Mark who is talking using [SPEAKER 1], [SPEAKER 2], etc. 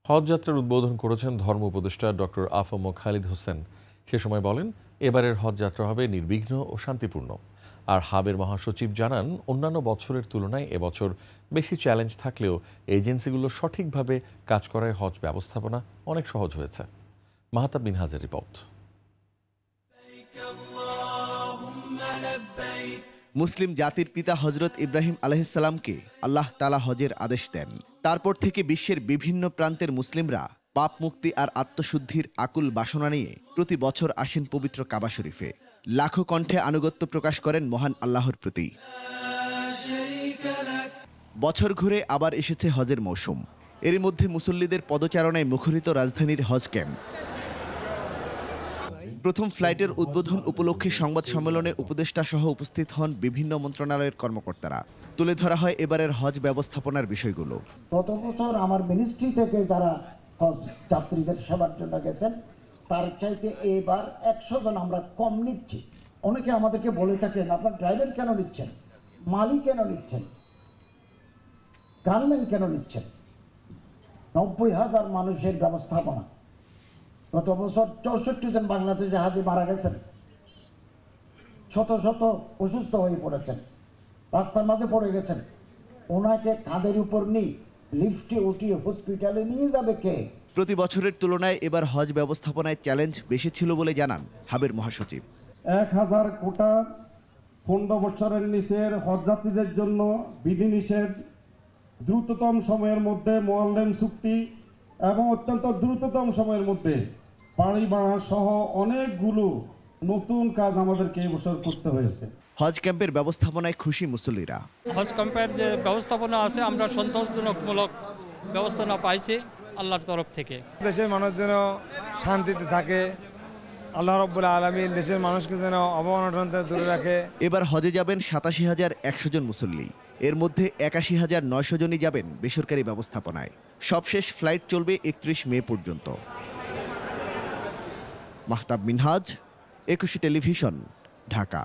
[SPEAKER 1] হজ যাত্রার উদ্বোধন করেছেন ধর্ম উপদেষ্টা ডক্টর আফম খালিদ হোসেন। সে সময় বলেন, এবারের হজ যাত্রা হবে নির্বিঘ্ন ও শান্তিপূর্ণ। আর হাবের মহাসচিব জানান, অন্যান্য বছরের তুলনায় এবছর বেশি চ্যালেঞ্জ থাকলেও এজেন্সিগুলো সঠিকভাবে কাজ করায় হজ ব্যবস্থাপনা অনেক সহজ হয়েছে। মাহতাব মিনহাজের রিপোর্ট।
[SPEAKER 2] মুসলিম জাতির পিতা হজরত ইব্রাহিম আলাইহিসসালামকে আল্লাহ তাআলা হজের আদেশ দেন। তারপর থেকে বিশ্বের বিভিন্ন প্রান্তের মুসলিমরা পাপ মুক্তি আর আত্মশুদ্ধির আকুল বাসনা নিয়ে প্রতি বছর আসেন পবিত্র কাবা শরীফে। লাখো কণ্ঠে আনুগত্য প্রকাশ করেন মহান আল্লাহর প্রতি। বছর ঘুরে আবার এসেছে হজের মৌসুম। এর মধ্যে মুসল্লিদের পদচারণায় মুখরিত রাজধানীর হজ ক্যাম্প। প্রথম ফ্লাইটের উদ্বোধন উপলক্ষে সংবাদ সম্মেলনে উপদেষ্টা সহ উপস্থিত হন বিভিন্ন মন্ত্রণালয়ের কর্মকর্তারা। তুলে ধরা হয় এবারের হজ ব্যবস্থাপনার বিষয়গুলো।
[SPEAKER 3] গত বছর আমার মিনিস্ট্রি থেকে যারা হজ যাত্রীদের সেবার জন্য গেছেন, তার চাইতে এবার 100 জন আমরা কম নিচ্ছি। অনেকে আমাদেরকে বলে থাকেন, আপনার ড্রাইভার কেন নিচ্ছেন, মালি কেন নিচ্ছেন, গানম্যান কেন নিচ্ছেন? 90,000 মানুষের ব্যবস্থাপনা। গত বছর 64 জন বাংলাদেশে হাজি মারা গেছেন, শত শত অসুস্থ হয়ে পড়েছেন, রাস্তার মাঝে পড়ে গেছেন। ওনাকে কাঁধের উপর নিয়ে লিফটে উঠিয়ে হসপিটালে নিয়ে যাবে কে?
[SPEAKER 2] প্রতি বছরের তুলনায় এবার হজ ব্যবস্থাপনায় চ্যালেঞ্জ বেশি ছিল বলে জানান হাবের মহাসচিব।
[SPEAKER 4] 1000 কোটা 15 বছরের নিচের হজযাত্রীদের জন্য বিধিনিষেধ, দ্রুততম সময়ের মধ্যে মোয়াল্লেম চুক্তি এবং অত্যন্ত দ্রুততম সময়ের মধ্যে বাড়ি ভাড়া সহ অনেকগুলো নতুন কাজ আমাদেরকে এই বছর করতে হয়েছে।
[SPEAKER 2] হজ ক্যাম্পের ব্যবস্থাপনায় খুশি মুসল্লিরা।
[SPEAKER 5] হজ ক্যাম্পের যে ব্যবস্থাপনা আছে, আমরা সন্তোষজনকমূলক ব্যবস্থাপনা পাইছি আল্লাহর তরফ থেকে।
[SPEAKER 6] দেশের মানুষ যেন শান্তিতে থাকে, আল্লাহ রাব্বুল আলামিন দেশের মানুষকে যেন অবমাননা থেকে দূরে রাখে।
[SPEAKER 2] এবার হজে যাবেন 87,100 জন মুসল্লি। এর মধ্যে 81,900 জনই যাবেন বেসরকারি ব্যবস্থাপনায়। সবশেষ ফ্লাইট চলবে 31 মে পর্যন্ত। মাহতাব মিনহাজ, একুশে টেলিভিশন, ঢাকা।